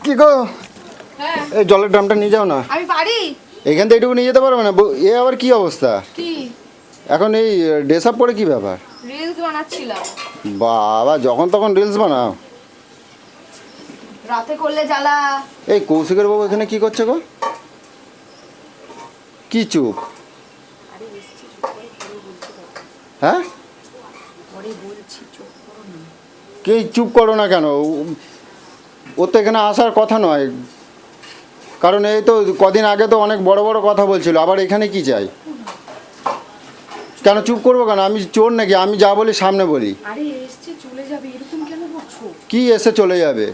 কি গো? হ্যাঁ এই জলের ড্রামটা নিয়ে যাও না। আমি পারি। এখান থেকে এটুকু নিয়ে যেতে পারবে না? এ আবার কি অবস্থা কি এখন? এই ড্রেস আপ পরে কি ব্যাপার? রিলস বানাচ্ছিলাম। বাবা, যখন তখন রিলস বানাও? রাতে করলে জ্বালা। এই কৌশিকের বাবু এখানে কি করছে গো? কি চুপ? হ্যাঁ, কে চুপ করো না কেন? ও তো এখানে আসার কথা নয়, কারণ এই তো কদিন আগে তো অনেক বড় বড় কথা বলছিল, আবার এখানে কি চাই? কেন চুপ করবো কেন? আমি চোর নাকি? আমি যা বলি সামনে বলি। আরে এসছে চলে যাবে এরকম কেন করছো? কি এসে চলে যাবে?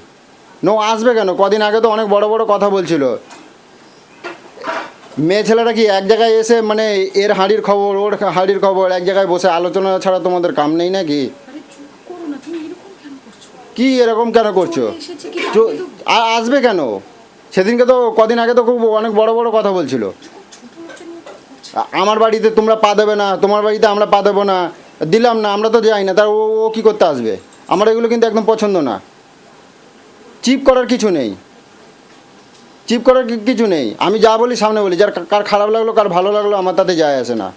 নো, আসবে কেন? কদিন আগে তো অনেক বড় বড় কথা বলছিল। মেয়ে ছেলেরা কি এক জায়গায় এসে মানে এর হাঁড়ির খবর ওর হাঁড়ির খবর এক জায়গায় বসে আলোচনা ছাড়া তোমাদের কাম নেই নাকি? আরে চুপ করো না, তুমি এরকম কেন করছো? কি এরকম কেন করছো? এসেছে কি জানি তো। আসবে কেন? সেদিনকে তো কদিন আগে তো খুব অনেক বড় বড় কথা বলছিল। আমার বাড়িতে তোমরা পা দেবে না, তোমার বাড়িতে আমরা পা দেবো না, দিলাম না, আমরা তো যাই না, তার ও কী করতে আসবে? আমার এগুলো কিন্তু একদম পছন্দ না। চিপ করার কিছু নেই, চিপ করার কিছু নেই। আমি যা বলি সামনে বলি, যার কার খারাপ লাগলো কার ভালো লাগলো আমার তাতে যায় আসে না।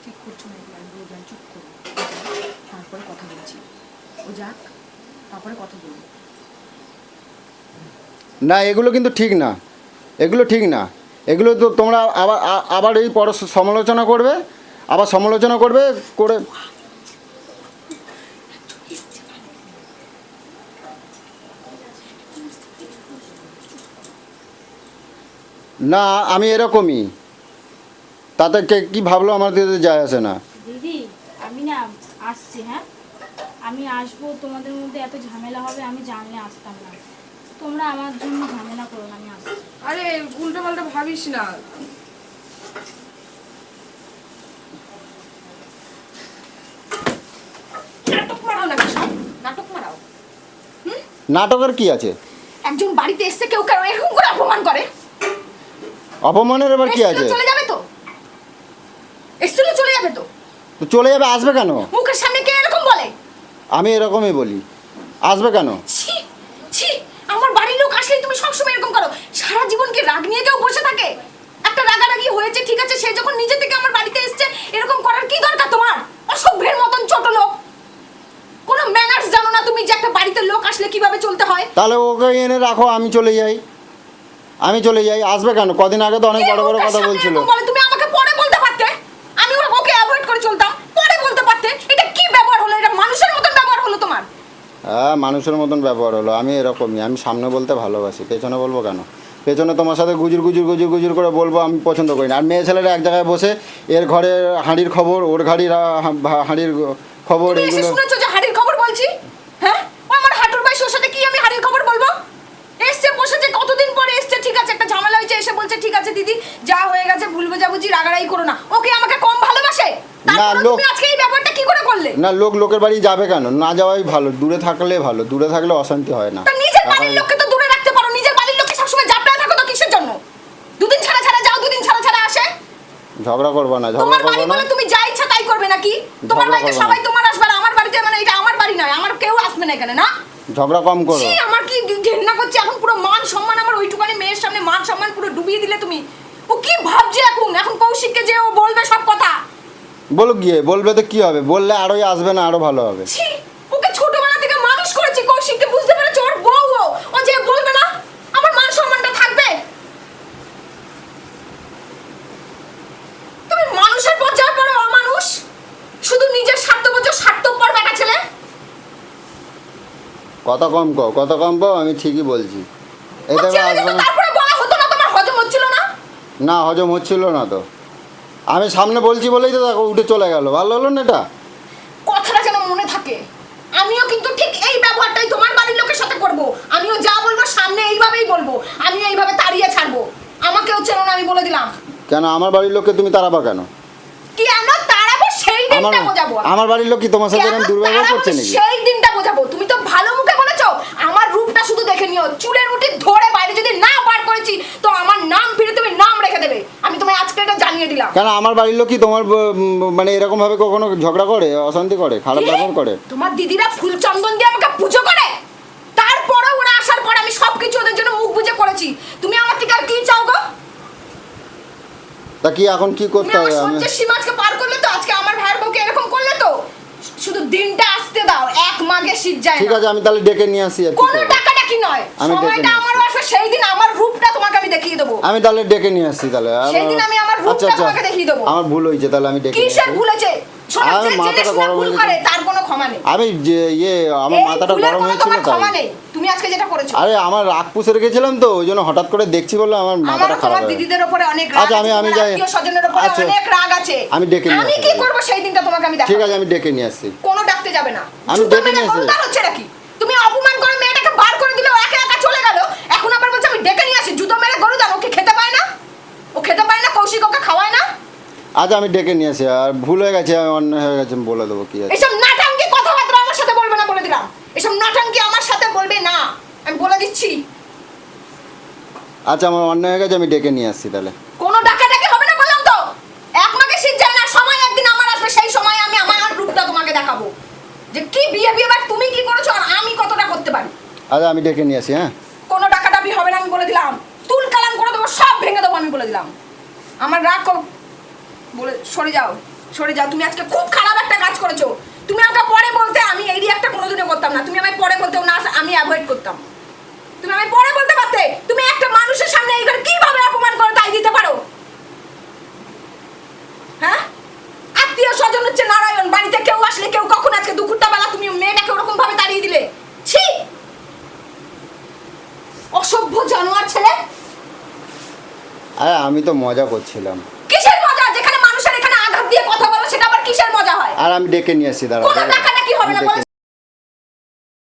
ঠিক করছো না, আমি বললাম চুপ করো, তারপরে কথা বলছি। ও যাক, তারপরে কথা বলবো। না, এগুলো কিন্তু ঠিক না, এগুলো ঠিক না। এগুলো তো তোমরা আবার আবার এই পর সমালোচনা করবে, আবার সমালোচনা করবে করে। না, আমি এরকমই, তাতে কে কী ভাবলো আমার দিতে যায় আসে না। দিদি আমি না আসছি, হ্যাঁ আমি আসবো। তোমাদের মধ্যে এত ঝামেলা হবে আমি জানলে আসতাম না। তোমরা আমার জন্য ঝামেলা করো না, আমি আসছি। আরে উল্টো পাল্টা ভাবিস না। নাটক মারাও নাকি সব? নাটক মারাও। নাটকের কি আছে? একজন বাড়িতে এসে কেউ কেন এরকম করে অপমান করে? অপমানের এবার কি আছে? চলে যাবে তো, এসছিল চলে যাবে তো। তো চলে যাবে, আসবে কেন? মুখের সামনে কে এরকম বলে? আমি এরকমই বলি, আসবে কেন? ছি ছি, আমার বাড়ির লোক আসলে তুমি সবসময় এরকম করো। সারা জীবন কি রাগ নিয়ে কেউ বসে থাকে? একটা রাগারাগি হয়েছে ঠিক আছে, সে যখন নিজে থেকে আমার বাড়িতে এসেছে এরকম করার কি দরকার তোমার? অসভ্যের মতন ছোট লোক, কোনো ম্যানার্স জানো না তুমি যে একটা বাড়িতে লোক আসলে কিভাবে চলতে হয়? তাহলে ওকে এনে রাখো, আমি চলে যাই, আমি চলে যাই। আসবে কেন? কদিন আগে তো অনেক বড় বড় কথা বলছিল। তুমি আমাকে পরে বলতে পারতে, আমি ওকে অ্যাভয়েড করে চলতাম। পরে বলতে পারতে। এটা কি ব্যবহার হলো? এটা মানুষের মতন ব্যবহার হলো তোমার? হ্যাঁ, মানুষের মতন ব্যবহার হলো। আমি এরকমই, আমি সামনে বলতে ভালোবাসি, পেছনে বলবো কেন? পেছনে তোমার সাথে গুজুর গুজুর গুজুর গুজুর করে বলবো আমি পছন্দ করি না। আর মেয়ে ছেলেরা এক জায়গায় বসে এর ঘরে হাঁড়ির খবর ওর হাঁড়ির খবর তুমি এসে এগুলো। শুনেছো যে হাড়ির খবর বলছি? হ্যাঁ, ও আমার হাঁটুর বয়স, ওর সাথে কি আমি হাড়ির খবর বলবো? এসছে বসেছে, কতদিন পরে এসছে, ঠিক আছে একটা ঝামেলা হয়েছে, এসে বলছে ঠিক আছে দিদি যা হয়ে গেছে ভুল বোঝাবুঝি, রাগারাগি করো না। ওকে আমাকে কম ভালোবাসে? না, তুমি আজকে এই ব্যাপারটা কি করে করলে? না, লোকের বাড়ি যাবে কেন? না যাওয়াই ভালো, দূরে থাকলে ভালো, দূরে থাকলে অশান্তি হয় না। তা নিজের বাড়ির লোককে তো দূরে রাখতে পারো, নিজের বাড়ির লোককে সবসময় জাপটায় থাকো তো কিসের জন্য? দুদিন ছাড়া ছাড়া যাও, দুদিন ছাড়া ছাড়া আসে। ঝগড়া করবা না, ঝগড়া তোমার করবা বাড়ি না। বলে তুমি যা ইচ্ছা তাই করবে নাকি? তোমার বাড়িতে সবাই তোমার আসবে, আর আমার বাড়িতে মানে এটা আমার বাড়ি নয়, আমার কেউ আসবে না এখানে, না? ঝগড়া কম করো। ছি, আমার কি ঘেন্না করছে এখন। পুরো মান সম্মান আমার ওইটুকানি মেয়ের সামনে মান সম্মান পুরো ডুবিয়ে দিলে তুমি। ও কি ভাবছে এখন? এখন কৌশিককে যে ও বলবে সব কথা। বলো গিয়ে, বলবে তো কি হবে? বললে আরোই আসবে না, আরো ভালো হবে। ছি, ওকে ছোটবেলা থেকে মানুষ করেছি কৌশিককে, বুঝতে পেরেছো? ওর বউ ও যে বলবে না আমার মান সম্মানটা থাকবে? তুমি মানুষের পর্যায়ে পড়ো অমানুষ, শুধু নিজের স্বার্থ বোঝো, স্বার্থপর বেটা ছেলে। কথা কম কও, কথা কম কও, আমি ঠিকই বলছি। এটা আসবে না। তারপরে বলা হতো না তোমার হজম হচ্ছিল না? না, হজম হচ্ছিল না তো। আমি সামনে বলছি বলেই তো দেখো উঠে চলে গেল। ভালো হলো না এটা? কথাটা যেন মনে থাকে। আমিও কিন্তু ঠিক এই ব্যবহারটাই তোমার বাড়ির লোকের সাথে করব। আমিও যা বলবো সামনে এইভাবেই বলবো, আমিও এইভাবে তাড়িয়ে ছাড়বো। আমাকেও চেনো না, আমি বলে দিলাম। কেন আমার বাড়ির লোককে তুমি তাড়াবা কেন? কেন তাড়াবো সেই দিনটা বোঝাবো। আমার বাড়ির লোক কি তোমার সাথে এরকম দুর্ব্যবহার করছে নাকি? সেই দিনটা বোঝাবো। তুমি তো ভালো মুখে বলেছো, আমার রূপটা শুধু দেখে নিও। চুলের মুঠি ধরে বাইরে যদি না বার করেছি তো আমার নাম ফিরে তুমি নাম রেখে দেবে। আমি তোমায় আজকে এটা জানিয়ে দিলাম। কেন আমার বাড়ির লোক কি তোমার মানে এরকম ভাবে কখনো ঝগড়া করে, অশান্তি করে, খারাপ ব্যবহার করে? তোমার দিদিরা ফুল চন্দন দিয়ে আমাকে পুজো করে, তারপরে ওরা আসার পর আমি সবকিছু পাচ্ছি। তুমি আমার থেকে আর কি চাও গো? তা কি এখন কি তুমি করতে আমার হবে? আমি সহ্যের সীমা আজকে পার করলে তো, আজকে আমার ভাইয়ের বউকে এরকম করলে তো। শুধু দিনটা আসতে দাও, এক মাগে শীত যায় ঠিক না। আছে, আমি তাহলে ডেকে নিয়ে আসি আর কি কোনো করবো? টাকাটা কি নয়, আমি ডেকে সময়টা নিয়ে আমারও আসবে, সেই দিন আমার রূপটা তোমাকে আমি দেখিয়ে দেবো। আমি তাহলে ডেকে নিয়ে আসছি তাহলে। সেদিন আমি আমার রূপটা তোমাকে দেখিয়ে দেবো। আমার ভুল হয়েছে, তাহলে আমি ডেকে নিয়ে কিসের আসি। ভুলেছে? শোনো, আমার যে জেনে মাথাটা শুনে গরম ভুল হয়ে করে গেছে। তার কোনো ক্ষমা নেই। আমি যে আমার এই মাথাটা ভুলের গরম কোনো হয়েছিল তোমার ক্ষমা তাই। নেই। তুমি আজকে যেটা করেছো। আরে আমার রাগ পুষে রেখেছিলাম তো, ওই জন্য হঠাৎ করে দেখছি বলে আমার আমার মাথাটা খারাপ তোমার হয়ে গেছে। দিদিদের উপরে অনেক রাগ আচ্ছা, আছে, আমি তোমার যাই। আত্মীয়-স্বজনের উপরে আচ্ছা, অনেক রাগ আছে। আমি ডেকে নিয়ে আমি আসি কি তাহলে। করব সেই দিনটা তোমাকে আমি ঠিক দেখাবো। আছে, আমি ডেকে নিয়ে আসছি। কোনো ডাকতে যাবে না। আমি জুতো ডেকে মেরে নিয়ে আসি। বলতার হচ্ছে নাকি? তুমি অপমান করে মেয়েটাকে বার করে দিলে, ও একা একা চলে গেল। এখন আবার বলছে আমি ডেকে নিয়ে আসি। জুতো মেরে গরু দাও, ওকে খেতে পায় না? ও খেতে পায় না, কৌশিক ওকে খাওয়ায় না? আচ্ছা, আমি ডেকে নিয়ে আসি। আর ভুল হয়ে গেছে, অন্যায় হয়ে গেছে, আমি বলে দেবো কি আছে। এসব নাটাঙ্কি কথাবার্তা আমার সাথে বলবে না, বলে দিলাম। এসব নাটাঙ্কি আমার সাথে বলবে না, আমি বলে দিচ্ছি। আচ্ছা, আমার অন্যায় হয়ে গেছে, আমি ডেকে নিয়ে আসছি তাহলে। কোনো ডাকাডাকি হবে না বললাম তো। এক মাকে শীত যায় না, সময় একদিন আমার আসবে, সেই সময় আমি আমার রূপটা তোমাকে দেখাবো, যে কি বিয়ে তুমি কি করেছো আর আমি কতটা করতে পারি। আচ্ছা, আমি ডেকে নিয়ে আসি। হ্যাঁ, কোনো ডাকাডাকি হবে না, আমি বলে দিলাম। তুল কালাম করে দেবো, সব ভেঙে দেবো, আমি বলে দিলাম। আমার রাগ বলে সরে যাও, সরে যাও। তুমি আজকে খুব খারাপ একটা কাজ করেছো। তুমি আমাকে পরে বলতে, আমি এই রিয়াক্টটা কোনোদিনও করতাম না। তুমি আমায় পরে বলতেও না, আমি অ্যাভয়েড করতাম। তুমি আমায় পরে বলতে পারতে। তুমি একটা মানুষের সামনে এই ঘরে কিভাবে অপমান করে তাই দিতে পারো? হ্যাঁ, আত্মীয় স্বজন হচ্ছে নারায়ণ। বাড়িতে কেউ আসলে, কেউ কখন আজকে দুপুরটা বেলা তুমি মেয়েটাকে ওরকম ভাবে তাড়িয়ে দিলে। ছি, অসভ্য জানোয়ার ছেলে। আরে আমি তো মজা করছিলাম। কিসের মজা? যেখানে মানুষের এখানে আঘাত দিয়ে কথা বলো, সেটা আবার কিসের মজা হয়? আর আমি ডেকে নিয়ে আসছি, দাঁড়াও। কোনো টাকা নাকি হবে না, বলেছি